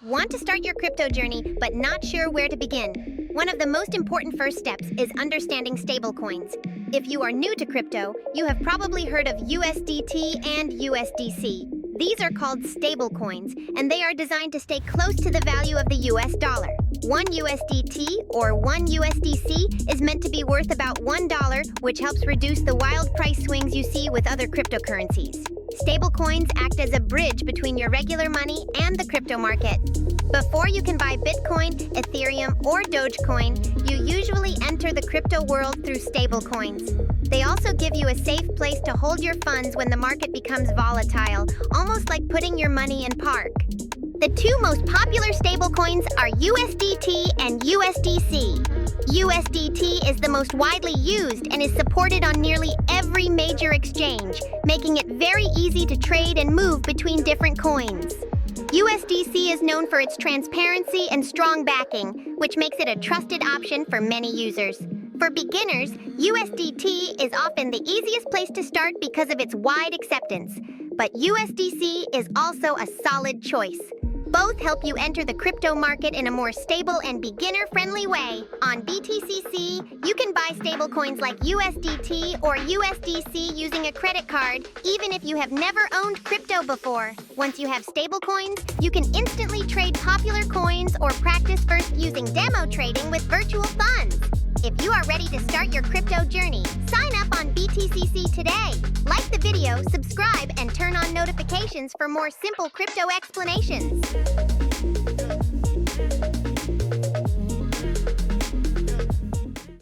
Want to start your crypto journey but not sure where to begin? One of the most important first steps is understanding stablecoins. If you are new to crypto, you have probably heard of USDT and USDC. These are called stablecoins, and they are designed to stay close to the value of the US dollar. One USDT or one USDC is meant to be worth about $1, which helps reduce the wild price swings you see with other cryptocurrencies. Stablecoins act as a bridge between your regular money and the crypto market. Before you can buy Bitcoin, Ethereum, or Dogecoin, you usually enter the crypto world through stablecoins. They also give you a safe place to hold your funds when the market becomes volatile, almost like putting your money in park. The two most popular stablecoins are USDT and USDC. USDT is the most widely used and is supported on nearly every major exchange, making it very easy to trade and move between different coins. USDC is known for its transparency and strong backing, which makes it a trusted option for many users. For beginners, USDT is often the easiest place to start because of its wide acceptance, but USDC is also a solid choice. Both help you enter the crypto market in a more stable and beginner-friendly way. On BTCC, you can buy stablecoins like USDT or USDC using a credit card, even if you have never owned crypto before. Once you have stablecoins, you can instantly trade popular coins or practice first using demo trading with virtual funds. If you are ready to start your crypto journey, sign up on BTCC today. Like the video, subscribe, and turn on notifications for more simple crypto explanations.